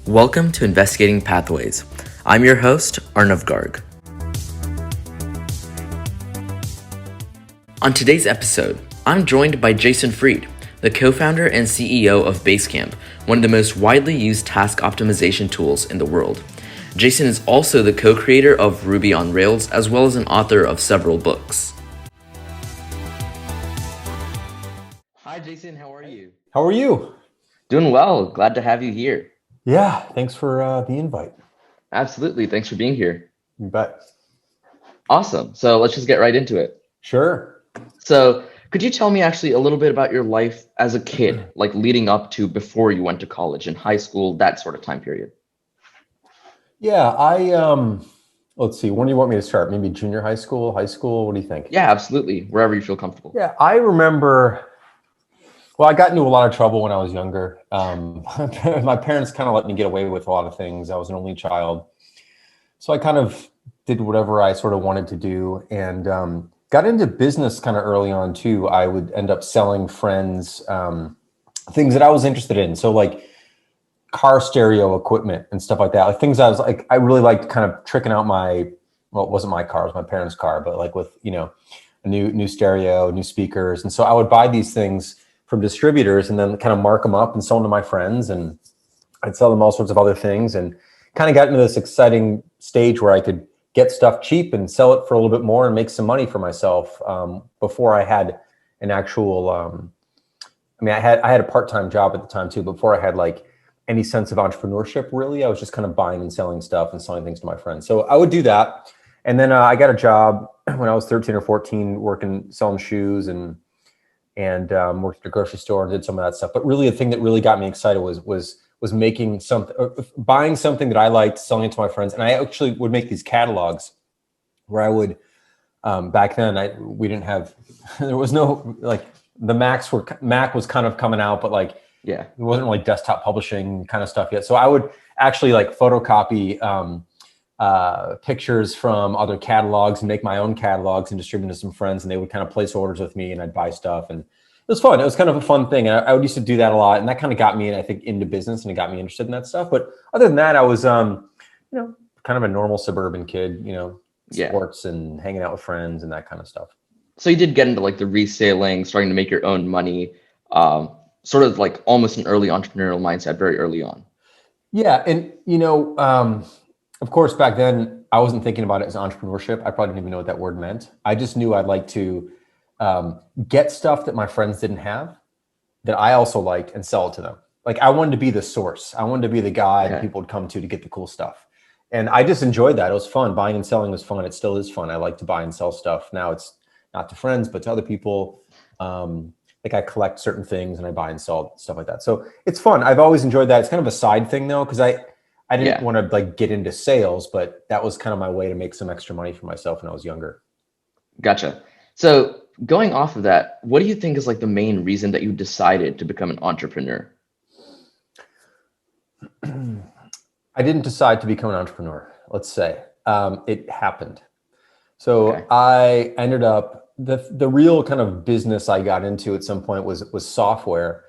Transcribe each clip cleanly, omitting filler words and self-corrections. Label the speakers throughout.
Speaker 1: Welcome to Investigating Pathways. I'm your host, Arnav Garg. On today's episode, I'm joined by Jason Fried, the co-founder and CEO of Basecamp, one of the most widely used task optimization tools in the world. Jason is also the co-creator of Ruby on Rails, as well as an author of several books. Hi, Jason. How are you?
Speaker 2: How are you?
Speaker 1: Doing well. Glad to have you here.
Speaker 2: Yeah, thanks for the invite.
Speaker 1: Absolutely. Thanks for being here.
Speaker 2: You bet.
Speaker 1: Awesome. So let's just get right into it.
Speaker 2: Sure.
Speaker 1: So could you tell me actually a little bit about your life as a kid, like leading up to before you went to college and high school, that sort of time period?
Speaker 2: Yeah, let's see, when do you want me to start? Maybe junior high school, high school? What do you think?
Speaker 1: Yeah, absolutely. Wherever you feel comfortable.
Speaker 2: Yeah, I remember, well, I got into a lot of trouble when I was younger. My parents kind of let me get away with a lot of things. I was an only child. So I kind of did whatever I sort of wanted to do and got into business kind of early on too. I would end up selling friends things that I was interested in. So like car stereo equipment and stuff like that. Like things I really liked kind of tricking out it wasn't my car, it was my parents' car, but like with, a new stereo, new speakers. And so I would buy these things from distributors and then kind of mark them up and sell them to my friends. And I'd sell them all sorts of other things and kind of got into this exciting stage where I could get stuff cheap and sell it for a little bit more and make some money for myself before I had an actual, I had a part-time job at the time too, before I had like any sense of entrepreneurship really. I was just kind of buying and selling stuff and selling things to my friends. So I would do that. And then I got a job when I was 13 or 14 selling shoes and worked at a grocery store and did some of that stuff. But really the thing that really got me excited was making something, buying something that I liked, selling it to my friends. And I actually would make these catalogs where I would, back then we didn't have, there was no, like the Mac was kind of coming out, but like, yeah, it wasn't really desktop publishing kind of stuff yet. So I would actually like photocopy pictures from other catalogs and make my own catalogs and distribute to some friends. And they would kind of place orders with me and I'd buy stuff. And it was fun. It was kind of a fun thing. And I would used to do that a lot. And that kind of got me, I think, into business and it got me interested in that stuff. But other than that, I was, kind of a normal suburban kid, sports and hanging out with friends and that kind of stuff.
Speaker 1: So you did get into like the reselling, starting to make your own money, sort of like almost an early entrepreneurial mindset very early on.
Speaker 2: Yeah. And, of course, back then I wasn't thinking about it as entrepreneurship. I probably didn't even know what that word meant. I just knew I'd like to get stuff that my friends didn't have that I also liked and sell it to them. Like I wanted to be the source. I wanted to be the guy that people would come to get the cool stuff. And I just enjoyed that. It was fun. Buying and selling was fun. It still is fun. I like to buy and sell stuff. Now it's not to friends, but to other people. Like I collect certain things and I buy and sell stuff like that. So it's fun. I've always enjoyed that. It's kind of a side thing though, because I didn't want to like get into sales, but that was kind of my way to make some extra money for myself when I was younger.
Speaker 1: Gotcha. So going off of that, what do you think is like the main reason that you decided to become an entrepreneur?
Speaker 2: I didn't decide to become an entrepreneur, let's say. It happened. So I ended up, the real kind of business I got into at some point was software.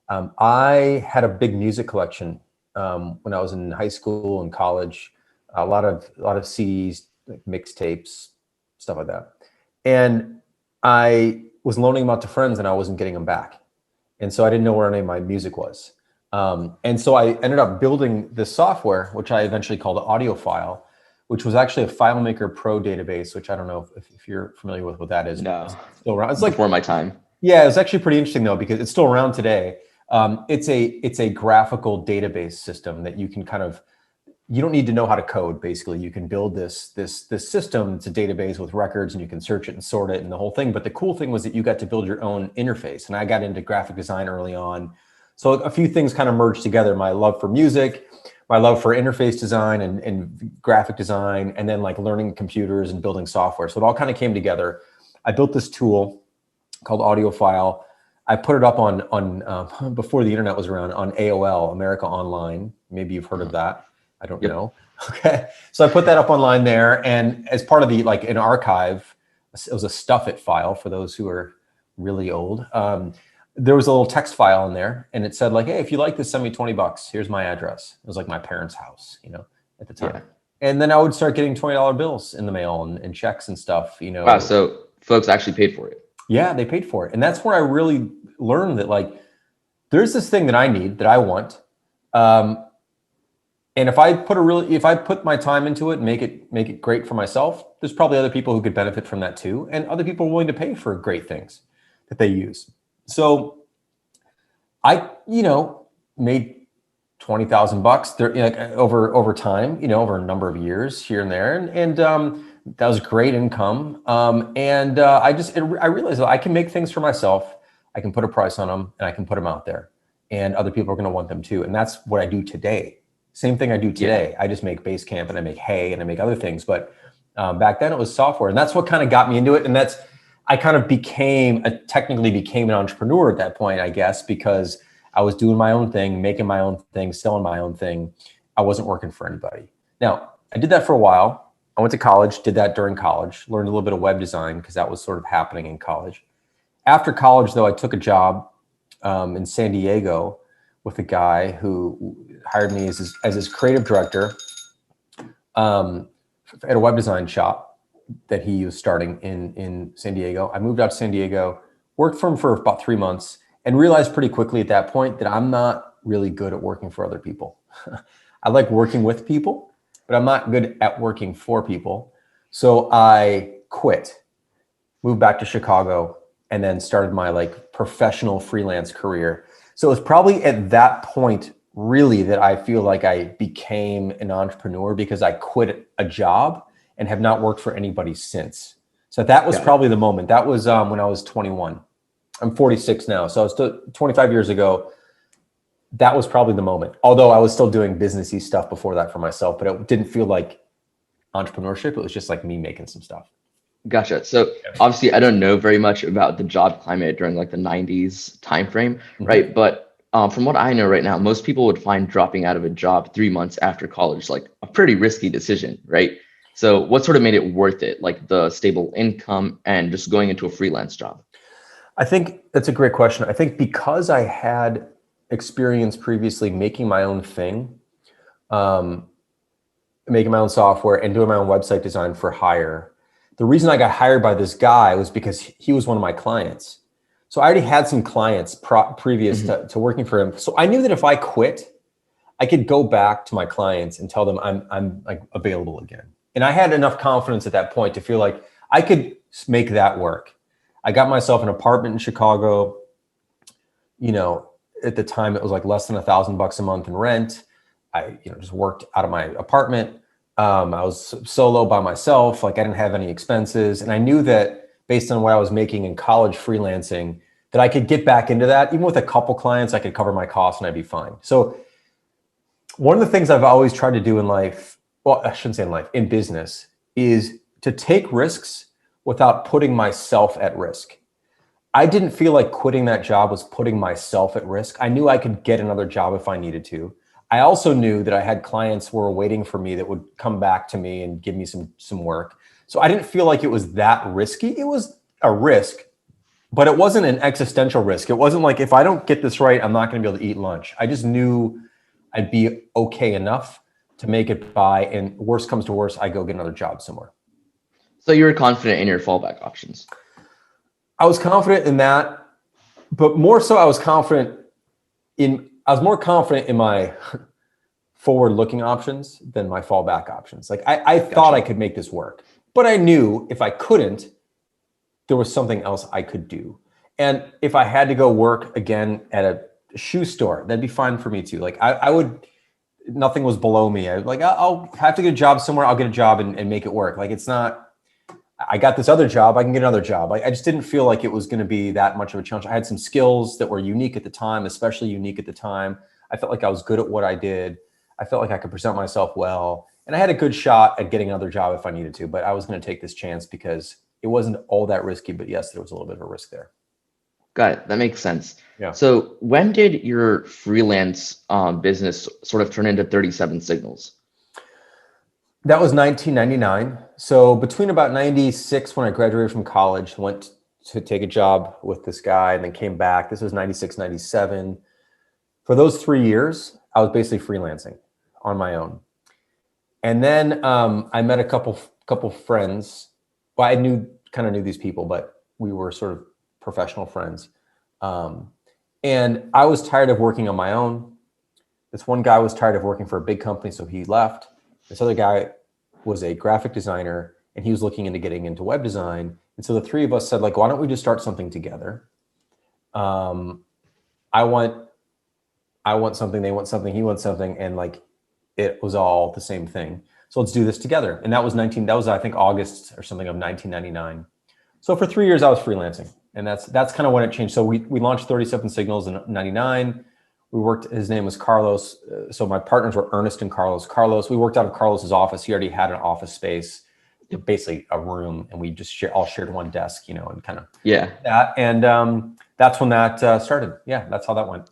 Speaker 2: I had a big music collection when I was in high school and college, a lot of CDs, like mixtapes, stuff like that. And I was loaning them out to friends and I wasn't getting them back. And so I didn't know where any of my music was. And so I ended up building this software, which I eventually called AudioFile, which was actually a FileMaker Pro database, which I don't know if you're familiar with what that is.
Speaker 1: No,
Speaker 2: it's still around. It's like
Speaker 1: before my time.
Speaker 2: Yeah, it was actually pretty interesting though, because it's still around today. It's a graphical database system that you can you don't need to know how to code. Basically, you can build this system. It's a database with records, and you can search it and sort it and the whole thing. But the cool thing was that you got to build your own interface. And I got into graphic design early on, so a few things kind of merged together: my love for music, my love for interface design and graphic design, and then like learning computers and building software. So it all kind of came together. I built this tool called AudioFile. I put it up on before the internet was around, on AOL, America Online. Maybe you've heard of that. I don't know. Okay. So I put that up online there. And as part of an archive, it was a stuff it file for those who are really old. there was a little text file in there, and it said like, hey, if you like this, send me $20. Here's my address. It was like my parents' house, at the time.
Speaker 1: Yeah.
Speaker 2: And then I would start getting $20 bills in the mail and checks and stuff,
Speaker 1: Wow. So folks actually paid for it.
Speaker 2: Yeah, they paid for it. And that's where I really learned that like, there's this thing that I need, that I want. And if I put my time into it and make it great for myself, there's probably other people who could benefit from that too. And other people are willing to pay for great things that they use. So I, made $20,000 there, like over time, over a number of years here and there. And that was great income. I realized that I can make things for myself. I can put a price on them and I can put them out there, and other people are going to want them too. And that's what I do today. Same thing I do today. Yeah. I just make Basecamp and I make hay and I make other things. But back then it was software, and that's what kind of got me into it. And I kind of technically became an entrepreneur at that point, I guess, because I was doing my own thing, making my own thing, selling my own thing. I wasn't working for anybody. Now, I did that for a while. I went to college, did that during college, learned a little bit of web design because that was sort of happening in college. After college, though, I took a job in San Diego with a guy who hired me as his creative director at a web design shop that he was starting in San Diego. I moved out to San Diego, worked for him for about 3 months, and realized pretty quickly at that point that I'm not really good at working for other people. I like working with people, but I'm not good at working for people. So I quit, moved back to Chicago, and then started my like professional freelance career. So it was probably at that point really that I feel like I became an entrepreneur, because I quit a job and have not worked for anybody since. So that was probably the moment. That was when I was 21. I'm 46 now. So I was still 25 years ago. That was probably the moment. Although I was still doing businessy stuff before that for myself, but it didn't feel like entrepreneurship. It was just like me making some stuff.
Speaker 1: Gotcha. So obviously I don't know very much about the job climate during like the 90s timeframe, right? But from what I know right now, most people would find dropping out of a job 3 months after college like a pretty risky decision, right? So what sort of made it worth it? Like the stable income and just going into a freelance job?
Speaker 2: I think that's a great question. I think because I had experience previously making my own thing, making my own software and doing my own website design for hire, the reason I got hired by this guy was because he was one of my clients. So I already had some clients previous to working for him. So I knew that if I quit, I could go back to my clients and tell them I'm like available again. And I had enough confidence at that point to feel like I could make that work. I got myself an apartment in Chicago. At the time it was like less than $1,000 a month in rent. I just worked out of my apartment. I was solo by myself. Like I didn't have any expenses. And I knew that based on what I was making in college freelancing, that I could get back into that. Even with a couple clients, I could cover my costs and I'd be fine. So one of the things I've always tried to do in life, well, I shouldn't say in life, in business, is to take risks without putting myself at risk. I didn't feel like quitting that job was putting myself at risk. I knew I could get another job if I needed to. I also knew that I had clients who were waiting for me that would come back to me and give me some work. So I didn't feel like it was that risky. It was a risk, but it wasn't an existential risk. It wasn't like, if I don't get this right, I'm not going to be able to eat lunch. I just knew I'd be okay enough to make it by, and worst comes to worst, I go get another job somewhere.
Speaker 1: So you were confident in your fallback options?
Speaker 2: I was confident in that, but more so I was more confident in my forward-looking options than my fallback options. Like I thought I could make this work, but I knew if I couldn't, there was something else I could do. And if I had to go work again at a shoe store, that'd be fine for me too. Like I would, nothing was below me. I'll have to get a job somewhere. I'll get a job and make it work. Like it's not, I got this other job, I can get another job. I just didn't feel like it was going to be that much of a challenge. I had some skills that were unique at the time, especially unique at the time. I felt like I was good at what I did. I felt like I could present myself well. And I had a good shot at getting another job if I needed to, but I was going to take this chance because it wasn't all that risky, but yes, there was a little bit of a risk there.
Speaker 1: Got it. That makes sense.
Speaker 2: Yeah.
Speaker 1: So when did your freelance business sort of turn into 37 Signals?
Speaker 2: That was 1999. So between about 96, when I graduated from college, went to take a job with this guy and then came back. This was 96, 97. For those 3 years, I was basically freelancing on my own. And then I met a couple friends. Well, I kind of knew these people, but we were sort of professional friends. And I was tired of working on my own. This one guy was tired of working for a big company, so he left. This other guy was a graphic designer, and he was looking into getting into web design. And so the three of us said, like, why don't we just start something together? I want something, they want something, he wants something, and like it was all the same thing. So let's do this together. And that was I think August or something of 1999. So for 3 years I was freelancing, and that's kind of when it changed. So we launched 37 Signals in 99. We worked, his name was Carlos. So my partners were Ernest and Carlos. We worked out of Carlos's office. He already had an office space, basically a room, and we just all shared one desk, and kind of that. And that's when that started. Yeah, that's how that went.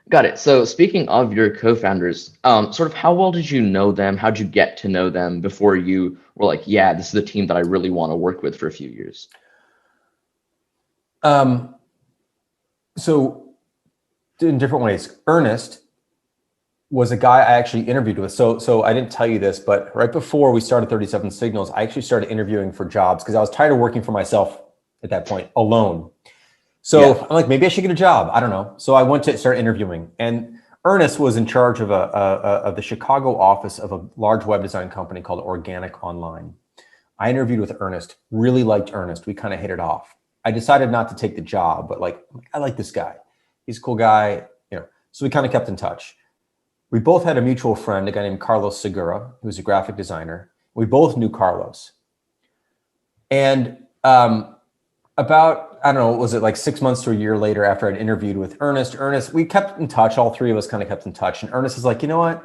Speaker 1: Got it. So speaking of your co-founders, sort of how well did you know them? How'd you get to know them before you were like, yeah, this is the team that I really want to work with for a few years?
Speaker 2: So in different ways. Ernest was a guy I actually interviewed with. So I didn't tell you this, but right before we started 37 Signals, I actually started interviewing for jobs because I was tired of working for myself at that point alone. So I'm like, maybe I should get a job. I don't know. So I went to start interviewing, and Ernest was in charge of the Chicago office of a large web design company called Organic Online. I interviewed with Ernest, really liked Ernest. We kind of hit it off. I decided not to take the job, but like, I like this guy. He's a cool guy, so we kind of kept in touch. We both had a mutual friend, a guy named Carlos Segura, who was a graphic designer. We both knew Carlos. And about, I don't know, was it like 6 months to a year later after I'd interviewed with Ernest, we kept in touch. All three of us kind of kept in touch. And Ernest is like, you know what?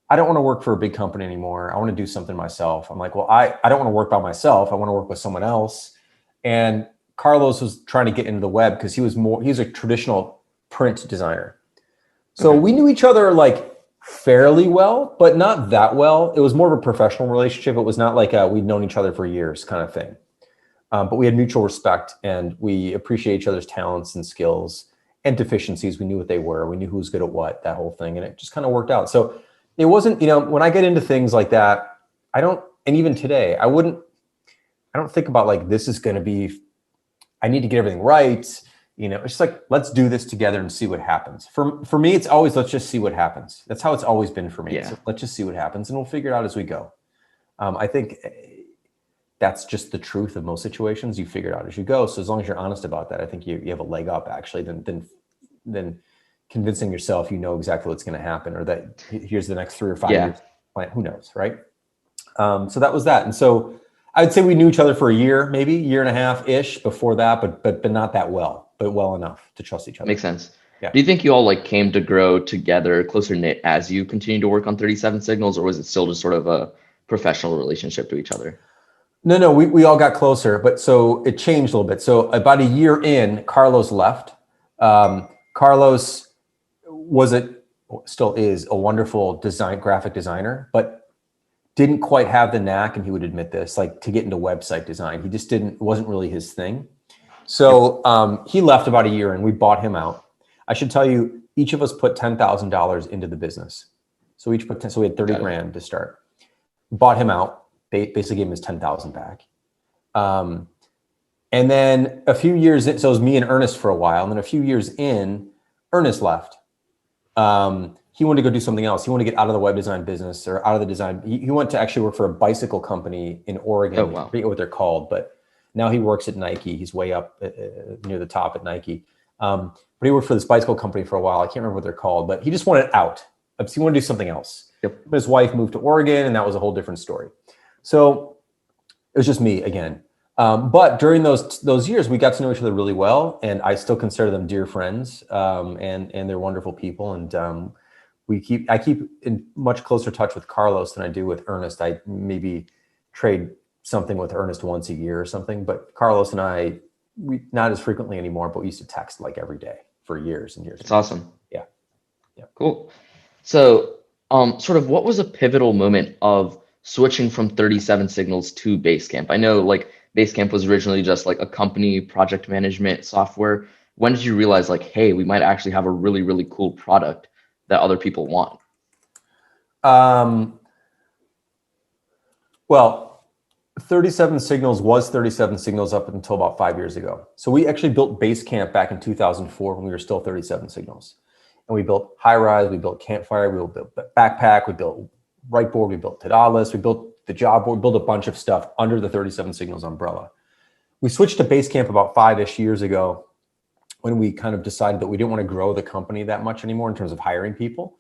Speaker 2: I don't want to work for a big company anymore. I want to do something myself. I'm like, well, I don't want to work by myself. I want to work with someone else. And Carlos was trying to get into the web because he's a traditional print designer. So we knew each other like fairly well, but not that well. It was more of a professional relationship. It was not like we'd known each other for years kind of thing. But we had mutual respect, and we appreciate each other's talents and skills and deficiencies. We knew what they were. We knew who was good at what, that whole thing. And it just kind of worked out. So it wasn't, when I get into things like that, and even today, I don't think about like, this is going to be, I need to get everything right. It's just like, let's do this together and see what happens. For me, it's always, let's just see what happens. That's how it's always been for me.
Speaker 1: Yeah.
Speaker 2: So let's just see what happens, and we'll figure it out as we go. I think that's just the truth of most situations. You figure it out as you go. So as long as you're honest about that, I think you have a leg up actually than convincing yourself exactly what's going to happen, or that here's the next 3 or 5 years plan. Who knows, right? So that was that. And so I'd say we knew each other for a year, maybe year and a half ish before that, but not that well, but well enough to trust each other.
Speaker 1: Makes sense.
Speaker 2: Yeah.
Speaker 1: Do you think you all like came to grow together, closer knit as you continued to work on 37 Signals, or was it still just sort of a professional relationship to each other?
Speaker 2: No, we all got closer, but so it changed a little bit. So about a year in, Carlos left. Carlos still is a wonderful graphic designer, but didn't quite have the knack, and he would admit this, like to get into website design. He just wasn't really his thing. So he left about a year, and we bought him out. I should tell you, each of us put $10,000 into the business. So we had 30 grand to start. Bought him out. Basically gave him his 10,000 back. And then a few years in, so it was me and Ernest for a while. And then a few years in, Ernest left. He wanted to go do something else. He wanted to get out of the web design business, or out of the design. He went to actually work for a bicycle company in Oregon.
Speaker 1: Oh, wow.
Speaker 2: I forget what they're called, but now he works at Nike. He's way up near the top at Nike. But he worked for this bicycle company for a while. I can't remember what they're called, but he just wanted out. He wanted to do something else.
Speaker 1: Yep.
Speaker 2: His wife moved to Oregon, and that was a whole different story. So it was just me again. But during those years, we got to know each other really well, and I still consider them dear friends, and they're wonderful people. And I keep in much closer touch with Carlos than I do with Ernest. I maybe trade something with Ernest once a year or something, but Carlos and we not as frequently anymore, but we used to text like every day for years and years.
Speaker 1: It's awesome.
Speaker 2: Yeah.
Speaker 1: Cool. So sort of what was a pivotal moment of switching from 37 Signals to Basecamp? I know like Basecamp was originally just like a company project management software. When did you realize like, hey, we might actually have a really, really cool product that other people want?
Speaker 2: Um, well, 37 Signals was 37 Signals up until about 5 years ago. So we actually built Basecamp back in 2004 when we were still 37 Signals. And we built High Rise, we built Campfire, we built Backpack, we built Rightboard, we built Tidalist, we built the job board, built a bunch of stuff under the 37 Signals umbrella. We switched to Basecamp about 5-ish years ago when we kind of decided that we didn't want to grow the company that much anymore in terms of hiring people.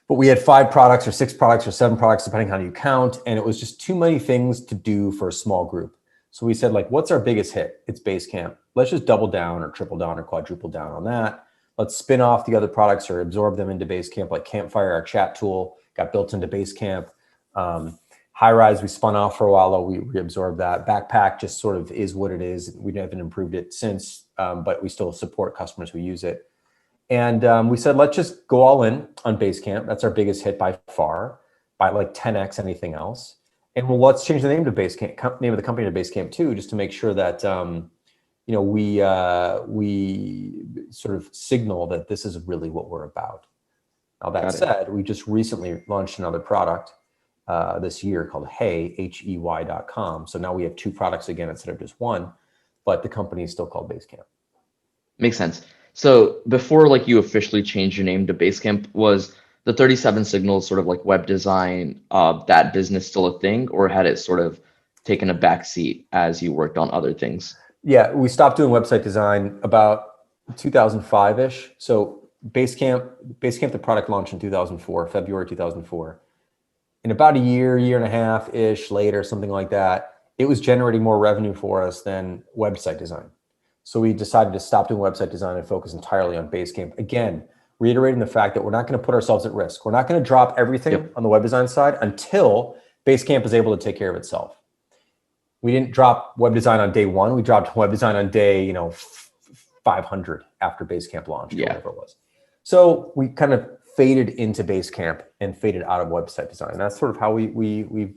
Speaker 2: But we had 5 products or 6 products or 7 products, depending on how you count. And it was just too many things to do for a small group. So we said, like, what's our biggest hit? It's Basecamp. Let's just double down or triple down or quadruple down on that. Let's spin off the other products or absorb them into Basecamp, like Campfire, our chat tool, got built into Basecamp. High Rise, we spun off for a while, though we reabsorbed that. Backpack just sort of is what it is. We haven't improved it since, but we still support customers who use it. And we said, let's just go all in on Basecamp. That's our biggest hit by far, by like 10x anything else. And well, let's change the name to Basecamp, name of the company to Basecamp too, just to make sure that we sort of signal that this is really what we're about. Now that said, we just recently launched another product this year called Hey.com. So now we have 2 products again instead of just one, but the company is still called Basecamp.
Speaker 1: Makes sense. So before like you officially changed your name to Basecamp, was the 37 Signals sort of like web design, that business still a thing, or had it sort of taken a back seat as you worked on other things?
Speaker 2: Yeah, we stopped doing website design about 2005-ish. So Basecamp, the product launched in 2004, February 2004. In about a year and a half-ish later, something like that, it was generating more revenue for us than website design. So we decided to stop doing website design and focus entirely on Basecamp. Again, reiterating the fact that we're not going to put ourselves at risk. We're not going to drop everything on the web design side until Basecamp is able to take care of itself. We didn't drop web design on day 1. We dropped web design on day 500 after Basecamp launched, or whatever it was. So we kind of faded into Basecamp and faded out of website design. And that's sort of how we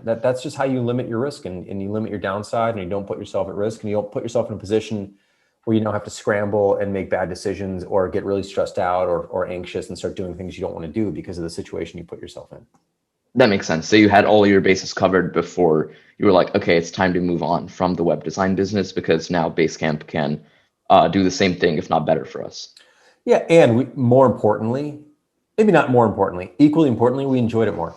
Speaker 2: that's just how you limit your risk and you limit your downside, and you don't put yourself at risk, and you don't put yourself in a position where you don't have to scramble and make bad decisions or get really stressed out or anxious and start doing things you don't want to do because of the situation you put yourself in.
Speaker 1: That makes sense. So you had all your bases covered before you were like, okay, it's time to move on from the web design business because now Basecamp can do the same thing, if not better for us.
Speaker 2: Yeah, and more importantly, maybe not more importantly, equally importantly, we enjoyed it more.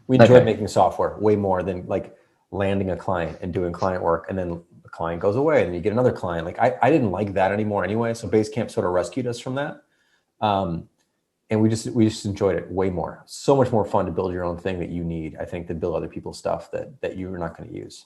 Speaker 2: We enjoyed making software way more than like landing a client and doing client work, and then the client goes away and you get another client. Like I didn't like that anymore anyway. So Basecamp sort of rescued us from that. And we just enjoyed it way more. So much more fun to build your own thing that you need, I think, than build other people's stuff that you're not going to use.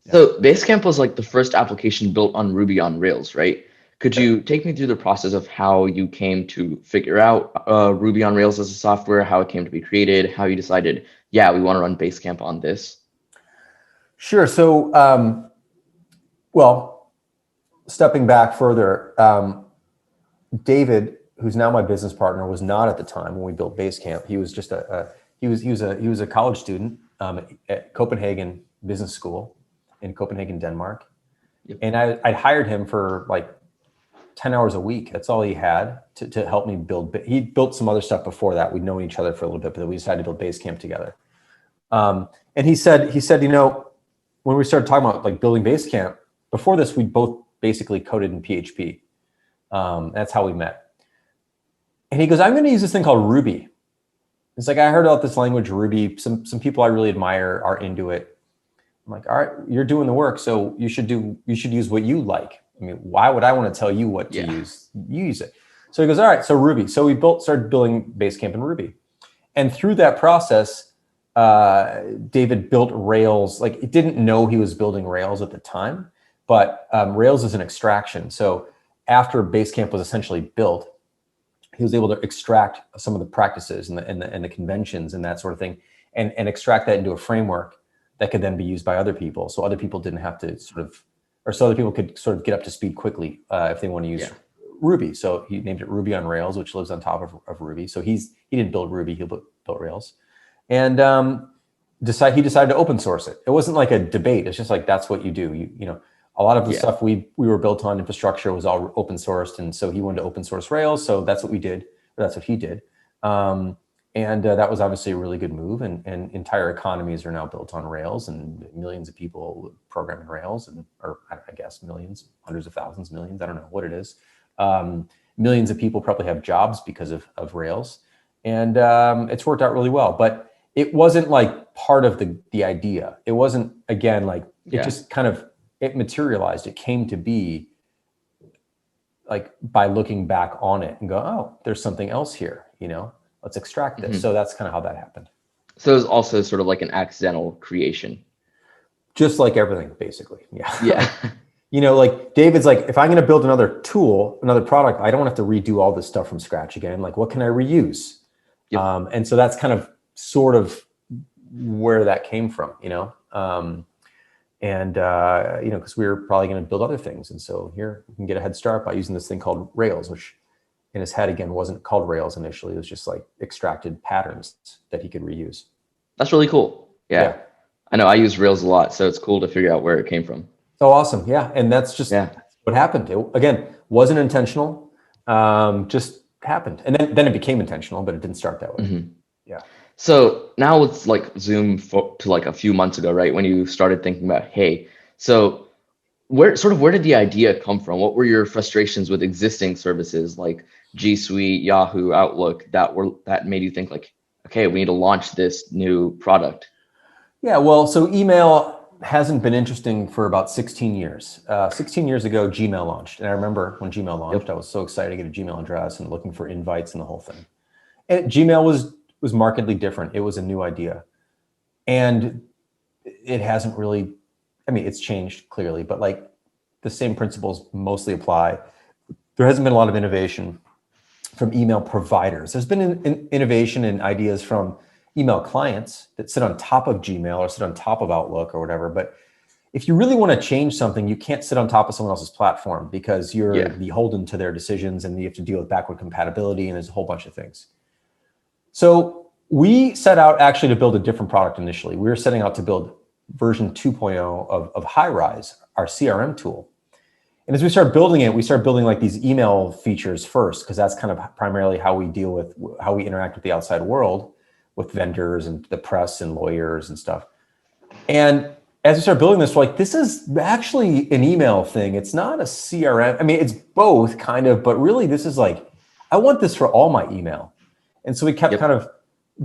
Speaker 1: So Basecamp was like the first application built on Ruby on Rails, right? Could you take me through the process of how you came to figure out Ruby on Rails as a software, how it came to be created, how you decided, yeah, we want to run Basecamp on this?
Speaker 2: Sure. So, well, stepping back further, David, who's now my business partner, was not at the time when we built Basecamp. He was just he was a college student at Copenhagen Business School in Copenhagen, Denmark. Yep. And I hired him for like 10 hours a week. That's all he had to help me build. He built some other stuff before that. We'd known each other for a little bit, but then we decided to build Basecamp together. And he said, when we started talking about like building Basecamp, before this, we both basically coded in PHP. That's how we met. And he goes, I'm going to use this thing called Ruby. It's like, I heard about this language, Ruby. Some people I really admire are into it. I'm like, all right, you're doing the work, so you should use what you like. I mean, why would I want to tell you what to use? You use it. So he goes, all right, so Ruby. So we started building Basecamp in Ruby. And through that process, David built Rails. Like, he didn't know he was building Rails at the time, but Rails is an extraction. So after Basecamp was essentially built, he was able to extract some of the practices and the conventions and that sort of thing, and extract that into a framework that could then be used by other people. So other people didn't have to so other people could sort of get up to speed quickly if they want to use Ruby. So he named it Ruby on Rails, which lives on top of Ruby. So he didn't build Ruby, he built Rails. And he decided to open source it. It wasn't like a debate. It's just like, that's what you do. You know, a lot of the stuff we were built on infrastructure was all open sourced. And so he wanted to open source Rails. So that's what we did. Or that's what he did. And that was obviously a really good move. And entire economies are now built on Rails, and millions of people program in Rails, or I guess millions, hundreds of thousands, millions, I don't know what it is. Millions of people probably have jobs because of Rails. And it's worked out really well. But it wasn't like part of the idea. It wasn't, again, like it just kind of, it materialized. It came to be like by looking back on it and go, oh, there's something else here, you know, let's extract this. So that's kind of how that happened.
Speaker 1: So it was also sort of like an accidental creation.
Speaker 2: Just like everything, basically.
Speaker 1: Yeah.
Speaker 2: You know, like David's like, if I'm going to build another tool, another product, I don't have to redo all this stuff from scratch again. Like, what can I reuse? Yep. And so that's kind of sort of where that came from, you know? You know, because we were probably going to build other things. And so here we can get a head start by using this thing called Rails, which in his head, again, wasn't called Rails initially. It was just like extracted patterns that he could reuse.
Speaker 1: That's really cool. Yeah. I know I use Rails a lot, so it's cool to figure out where it came from.
Speaker 2: Oh, awesome. Yeah. And that's just what happened. It, again, wasn't intentional, just happened. And then it became intentional, but it didn't start that way.
Speaker 1: Mm-hmm.
Speaker 2: Yeah.
Speaker 1: So now let's like zoom to like a few months ago, right? When you started thinking about, hey, so where did the idea come from? What were your frustrations with existing services like G Suite, Yahoo, Outlook that made you think like, okay, we need to launch this new product?
Speaker 2: Yeah, well, so email hasn't been interesting for about 16 years. 16 years ago, Gmail launched. And I remember when Gmail launched, I was so excited to get a Gmail address and looking for invites and the whole thing. And Gmail was markedly different. It was a new idea. And it hasn't really, I mean, it's changed clearly, but like the same principles mostly apply. There hasn't been a lot of innovation from email providers. There's been an innovation and ideas from email clients that sit on top of Gmail or sit on top of Outlook or whatever. But if you really want to change something, you can't sit on top of someone else's platform because you're beholden to their decisions and you have to deal with backward compatibility and there's a whole bunch of things. So we set out actually to build a different product initially. We were setting out to build version 2.0 of Highrise, our CRM tool. And as we started building it, we started building like these email features first, because that's kind of primarily how we deal with, how we interact with the outside world, with vendors and the press and lawyers and stuff. And as we started building this, we're like, this is actually an email thing. It's not a CRM. I mean, it's both kind of, but really this is like, I want this for all my email. And so we kept kind of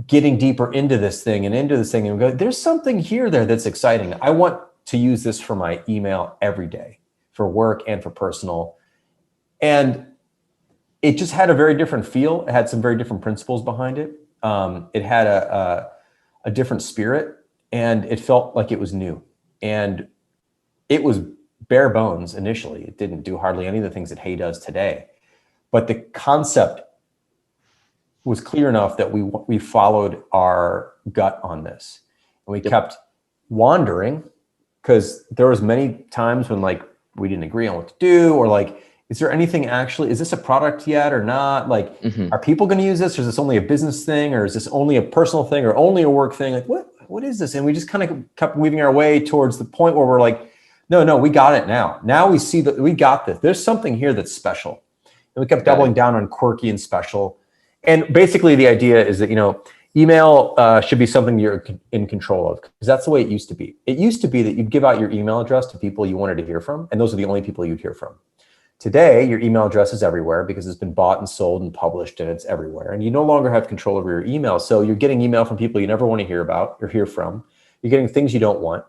Speaker 2: getting deeper into this thing and we go, there's something here there that's exciting. I want to use this for my email every day, for work and for personal. And it just had a very different feel. It had some very different principles behind it. It had a different spirit, and it felt like it was new. And it was bare bones initially. It didn't do hardly any of the things that Hey does today. But the concept was clear enough that we followed our gut on this. And we kept wandering, because there was many times when like we didn't agree on what to do, or like, is there anything actually, is this a product yet or not? Like, are people going to use this? Or is this only a business thing? Or is this only a personal thing or only a work thing? Like, what is this? And we just kind of kept weaving our way towards the point where we're like, no, we got it now. Now we see that we got this. There's something here that's special. And we kept doubling down on quirky and special. And basically the idea is that, you know, email should be something you're in control of, because that's the way it used to be. It used to be that you'd give out your email address to people you wanted to hear from, and those are the only people you'd hear from. Today, your email address is everywhere because it's been bought and sold and published, and it's everywhere. And you no longer have control over your email. So you're getting email from people you never want to hear about or hear from. You're getting things you don't want.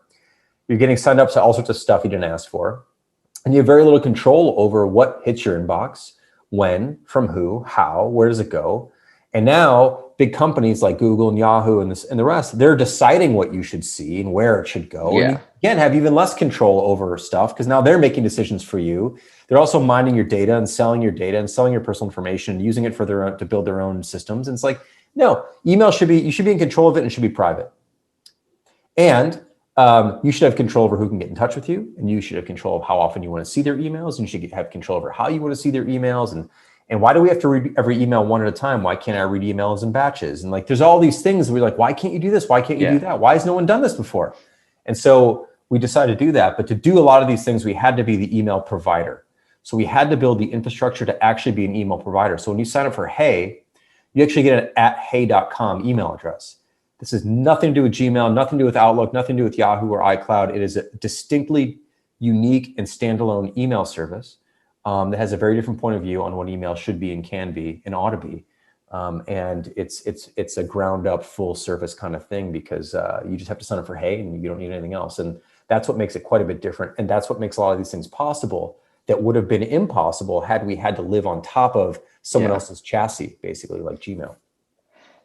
Speaker 2: You're getting signed up to all sorts of stuff you didn't ask for. And you have very little control over what hits your inbox, when, from who, how, where does it go. And now big companies like Google and Yahoo and the rest, they're deciding what you should see and where it should go. And you again have even less control over stuff, because now they're making decisions for you. They're also mining your data and selling your personal information, and using it for their own, to build their own systems. And it's like, no, email you should be in control of it, and it should be private. And you should have control over who can get in touch with you, and you should have control of how often you want to see their emails, and you should have control over how you want to see their emails, And why do we have to read every email one at a time? Why can't I read emails in batches? And like, there's all these things we're like, why can't you do this? Why can't you do that? Why has no one done this before? And so we decided to do that. But to do a lot of these things, we had to be the email provider. So we had to build the infrastructure to actually be an email provider. So when you sign up for Hey, you actually get an @hey.com email address. This has nothing to do with Gmail, nothing to do with Outlook, nothing to do with Yahoo or iCloud. It is a distinctly unique and standalone email service that has a very different point of view on what email should be and can be and ought to be. And it's a ground up full service kind of thing, because you just have to sign up for Hey and you don't need anything else. And that's what makes it quite a bit different. And that's what makes a lot of these things possible that would have been impossible had we had to live on top of someone else's chassis, basically, like Gmail.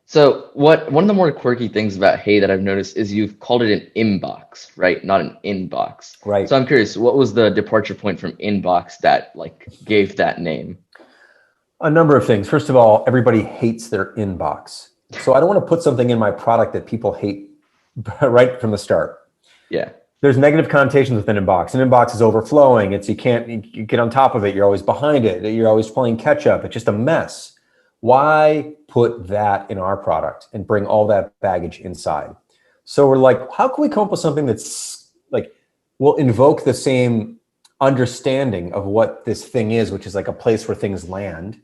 Speaker 1: So one of the more quirky things about Hey that I've noticed is you've called it an inbox, right? Not an inbox.
Speaker 2: Right.
Speaker 1: So I'm curious, what was the departure point from inbox that like gave that name?
Speaker 2: A number of things. First of all, everybody hates their inbox. So I don't want to put something in my product that people hate right from the start.
Speaker 1: Yeah.
Speaker 2: There's negative connotations with an inbox. An inbox is overflowing. You get on top of it. You're always behind it. You're always playing catch up. It's just a mess. Why put that in our product and bring all that baggage inside? So we're like, how can we come up with something that's like, will invoke the same understanding of what this thing is, which is like a place where things land,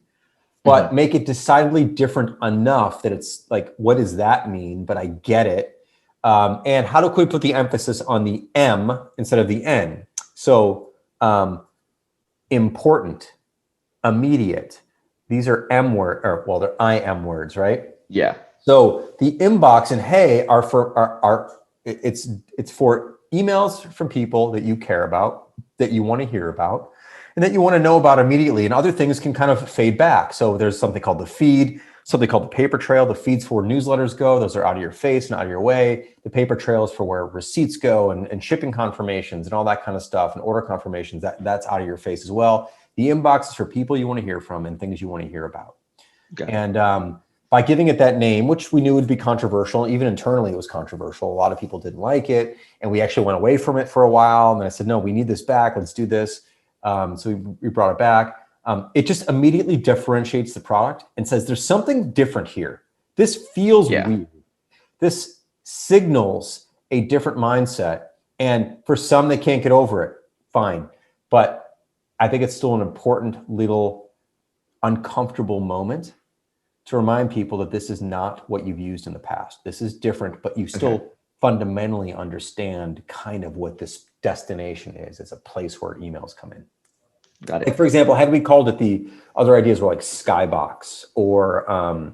Speaker 2: but make it decidedly different enough that it's like, what does that mean? But I get it. And how do we put the emphasis on the M instead of the N? So important, immediate. These are M word, or well, they're IM words, right?
Speaker 1: Yeah.
Speaker 2: So the inbox and Hey are for it's for emails from people that you care about, that you want to hear about, and that you want to know about immediately. And other things can kind of fade back. So there's something called the feed, something called the paper trail. The feeds for where newsletters go. Those are out of your face and out of your way. The paper trail is for where receipts go and shipping confirmations and all that kind of stuff, and order confirmations. That's out of your face as well. The inbox is for people you want to hear from and things you want to hear about. Okay. And by giving it that name, which we knew would be controversial, even internally it was controversial. A lot of people didn't like it, and we actually went away from it for a while. And then I said, no, we need this back. Let's do this. So we brought it back. It just immediately differentiates the product and says, there's something different here. This feels weird. This signals a different mindset. And for some, they can't get over it. Fine. But I think it's still an important little uncomfortable moment to remind people that this is not what you've used in the past. This is different, but you still fundamentally understand kind of what this destination is. It's a place where emails come in.
Speaker 1: Got it.
Speaker 2: Like, for example, had we called it, the other ideas were like Skybox or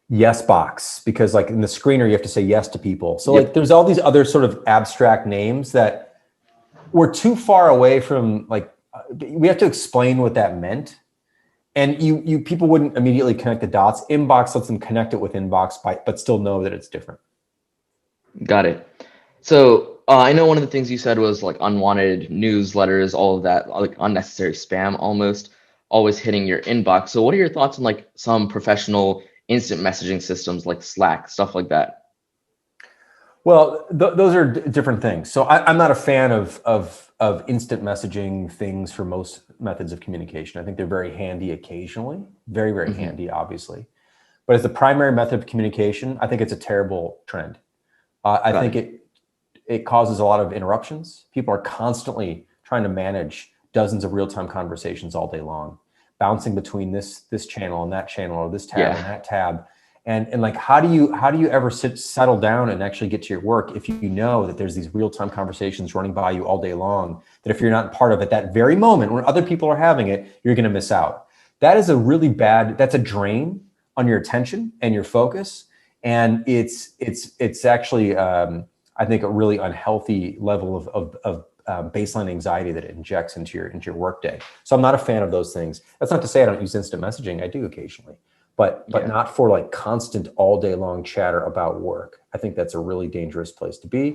Speaker 2: Yes Box, because like in the screener, you have to say yes to people. So like there's all these other sort of abstract names that were too far away from, like, we have to explain what that meant. And you people wouldn't immediately connect the dots. Inbox lets them connect it with inbox, but still know that it's different.
Speaker 1: Got it. So I know one of the things you said was like unwanted newsletters, all of that, like unnecessary spam almost always hitting your inbox. So what are your thoughts on like some professional instant messaging systems like Slack, stuff like that?
Speaker 2: Well, those are different things. So I'm not a fan of instant messaging things for most methods of communication. I think they're very handy occasionally, very, very handy, obviously. But as the primary method of communication, I think it's a terrible trend. I think it causes a lot of interruptions. People are constantly trying to manage dozens of real-time conversations all day long, bouncing between this channel and that channel, or this tab and that tab. And like, how do you ever settle down and actually get to your work if you know that there's these real-time conversations running by you all day long, that if you're not part of it that very moment when other people are having it, you're going to miss out. That is a really bad, that's a drain on your attention and your focus. And it's actually, I think, a really unhealthy level of baseline anxiety that it injects into your workday. So I'm not a fan of those things. That's not to say I don't use instant messaging. I do occasionally. But not for like constant all day long chatter about work. I think that's a really dangerous place to be.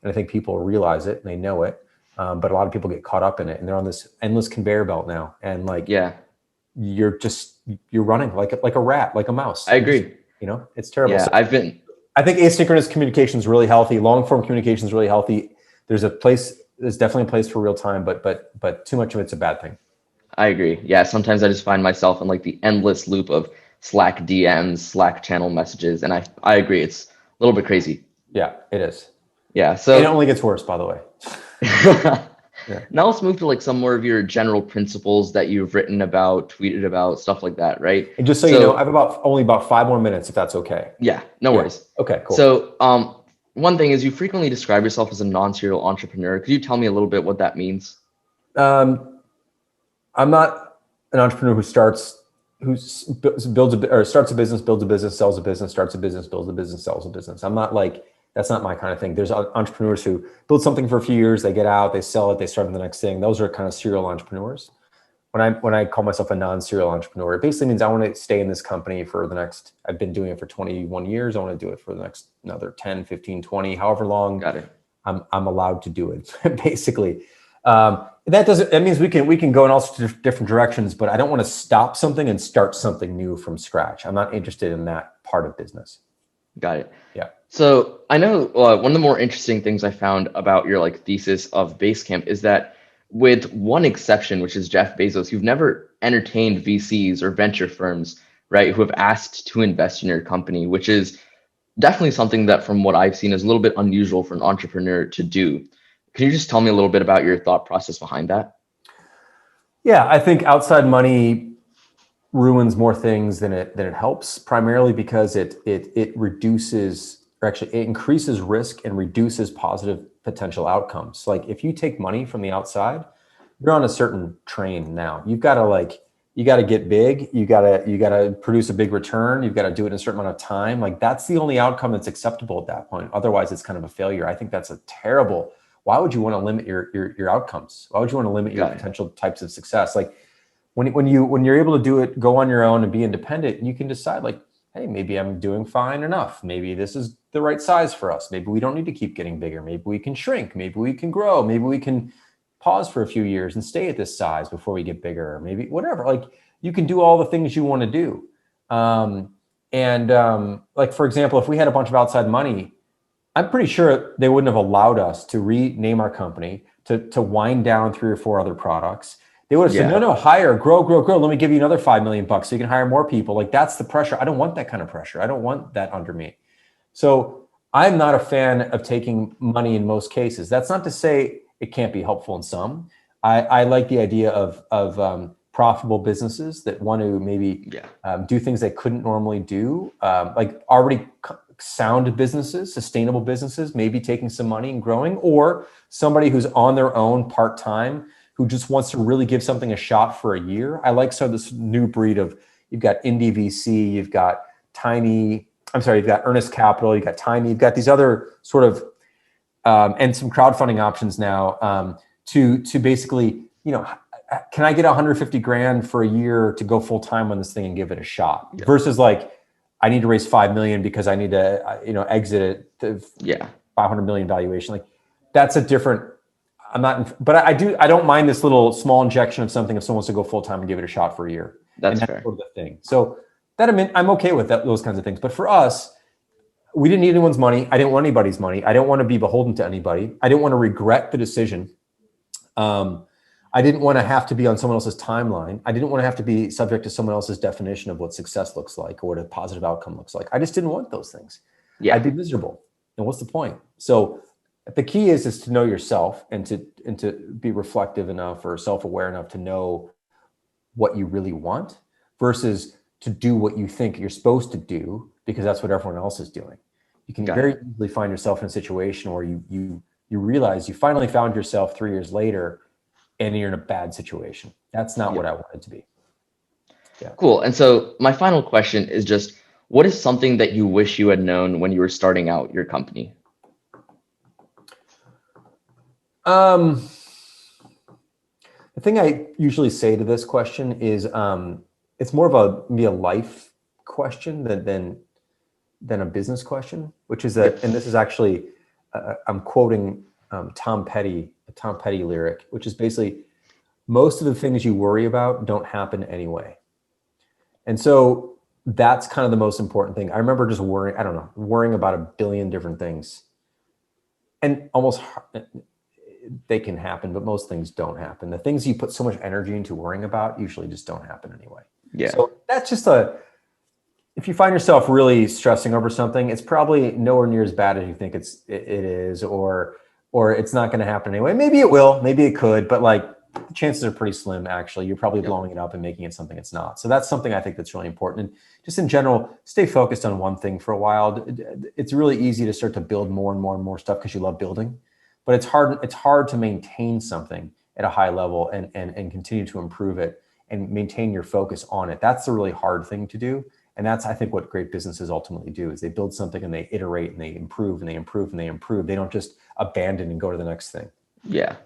Speaker 2: And I think people realize it and they know it. But a lot of people get caught up in it, and they're on this endless conveyor belt now. And like, you're running like a rat, like a mouse.
Speaker 1: I agree.
Speaker 2: It's terrible.
Speaker 1: Yeah,
Speaker 2: So
Speaker 1: I think
Speaker 2: asynchronous communication is really healthy. Long form communication is really healthy. There's definitely a place for real time, but too much of it's a bad thing.
Speaker 1: I agree. Yeah, sometimes I just find myself in like the endless loop of Slack DMs, Slack channel messages, and I agree. It's a little bit crazy.
Speaker 2: Yeah, it is.
Speaker 1: Yeah.
Speaker 2: And it
Speaker 1: So
Speaker 2: only gets worse, by the way. Yeah.
Speaker 1: now let's move to like some more of your general principles that you've written about, tweeted about, stuff like that, right?
Speaker 2: And just so you know, I have only about 5 more minutes, if that's okay.
Speaker 1: Yeah, no worries.
Speaker 2: Okay, cool.
Speaker 1: So one thing is you frequently describe yourself as a non-serial entrepreneur. Could you tell me a little bit what that means?
Speaker 2: Um, I'm not an entrepreneur who starts a business, builds a business, sells a business, starts a business, builds a business, sells a business. I'm not like, that's not my kind of thing. There's entrepreneurs who build something for a few years, they get out, they sell it, they start the next thing. Those are kind of serial entrepreneurs. When I call myself a non-serial entrepreneur, it basically means I want to stay in this company for the next, I've been doing it for 21 years. I want to do it for the next another 10, 15, 20, however long
Speaker 1: Got it.
Speaker 2: I'm allowed to do it, basically. That means we can go in all sorts of different directions, but I don't want to stop something and start something new from scratch. I'm not interested in that part of business.
Speaker 1: Got it.
Speaker 2: Yeah.
Speaker 1: So I know one of the more interesting things I found about your like thesis of Basecamp is that with one exception, which is Jeff Bezos, you've never entertained VCs or venture firms, right, who have asked to invest in your company, which is definitely something that from what I've seen is a little bit unusual for an entrepreneur to do. Can you just tell me a little bit about your thought process behind that?
Speaker 2: Yeah, I think outside money ruins more things than it helps, primarily because it reduces, or actually it increases risk and reduces positive potential outcomes. Like if you take money from the outside, you're on a certain train now. You got to get big, you got to produce a big return, you've got to do it in a certain amount of time. Like that's the only outcome that's acceptable at that point. Otherwise it's kind of a failure. I think that's a terrible. Why would you want to limit your outcomes? Why would you want to limit your potential types of success? Like when you're able to do it, go on your own and be independent, you can decide like, hey, maybe I'm doing fine enough. Maybe this is the right size for us. Maybe we don't need to keep getting bigger. Maybe we can shrink. Maybe we can grow. Maybe we can pause for a few years and stay at this size before we get bigger. Maybe whatever. Like you can do all the things you want to do. Like for example, if we had a bunch of outside money, I'm pretty sure they wouldn't have allowed us to rename our company, to wind down 3 or 4 other products. They would have said, no, hire, grow. Let me give you another $5 million so you can hire more people. Like that's the pressure. I don't want that kind of pressure. I don't want that under me. So I'm not a fan of taking money in most cases. That's not to say it can't be helpful in some. I like the idea of profitable businesses that want to maybe do things they couldn't normally do, like already sound businesses, sustainable businesses, maybe taking some money and growing, or somebody who's on their own part-time who just wants to really give something a shot for a year. I like this new breed of, you've got indie VC, you've got Earnest Capital, you've got Tiny, you've got these other sort of, and some crowdfunding options now to basically, can I get 150 grand for a year to go full time on this thing and give it a shot versus like, I need to raise 5 million because I need to, exit it to 500 million valuation. Like that's a different, but I don't mind this little small injection of something if someone wants to go full time and give it a shot for a year.
Speaker 1: That's
Speaker 2: fair.
Speaker 1: Sort
Speaker 2: of the thing. So that I'm okay with those kinds of things. But for us, we didn't need anyone's money. I didn't want anybody's money. I didn't want to be beholden to anybody. I didn't want to regret the decision. I didn't want to have to be on someone else's timeline. I didn't want to have to be subject to someone else's definition of what success looks like or what a positive outcome looks like. I just didn't want those things. I'd be miserable. And what's the point? So the key is to know yourself and to be reflective enough or self-aware enough to know what you really want versus to do what you think you're supposed to do because that's what everyone else is doing. You can very easily find yourself in a situation where you realize you finally found yourself 3 years later and you're in a bad situation. That's not what I wanted to be. Yeah.
Speaker 1: Cool. And so my final question is just, what is something that you wish you had known when you were starting out your company?
Speaker 2: The thing I usually say to this question is it's more of a life question than a business question, which is that, and this is actually, I'm quoting Tom Petty, a Tom Petty lyric, which is basically, most of the things you worry about don't happen anyway. And so that's kind of the most important thing. I remember just worrying about a billion different things. And almost they can happen, but most things don't happen. The things you put so much energy into worrying about usually just don't happen anyway.
Speaker 1: Yeah.
Speaker 2: So that's just if you find yourself really stressing over something, it's probably nowhere near as bad as you think it is, or it's not going to happen anyway. Maybe it will, maybe it could, but like the chances are pretty slim. Actually, you're probably blowing it up and making it something it's not. So that's something I think that's really important. And just in general, stay focused on one thing for a while. It's really easy to start to build more and more and more stuff because you love building, but it's hard to maintain something at a high level and continue to improve it and maintain your focus on it. That's the really hard thing to do. And that's, I think, what great businesses ultimately do is they build something and they iterate and they improve and they improve and they improve. They don't just abandon and go to the next thing.
Speaker 1: Yeah.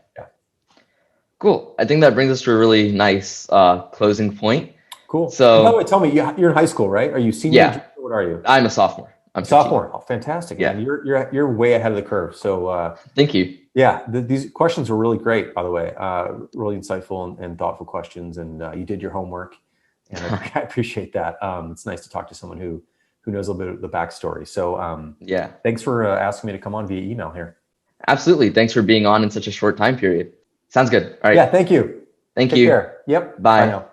Speaker 1: Cool. I think that brings us to a really nice closing point.
Speaker 2: Cool.
Speaker 1: So,
Speaker 2: by the way, tell me, you're in high school, right? Are you senior?
Speaker 1: Yeah.
Speaker 2: What are you?
Speaker 1: I'm a sophomore. I'm 15.
Speaker 2: Sophomore. Oh, fantastic.
Speaker 1: Yeah.
Speaker 2: Man. You're way ahead of the curve. So
Speaker 1: thank you.
Speaker 2: Yeah, these questions were really great, by the way. Really insightful and thoughtful questions, and you did your homework, and I appreciate that. It's nice to talk to someone who knows a little bit of the backstory. So
Speaker 1: yeah,
Speaker 2: thanks for asking me to come on via email here.
Speaker 1: Absolutely. Thanks for being on in such a short time period. Sounds good. All right.
Speaker 2: Yeah, thank you.
Speaker 1: Thank
Speaker 2: Take
Speaker 1: you.
Speaker 2: care. Yep.
Speaker 1: Bye.
Speaker 2: Bye now.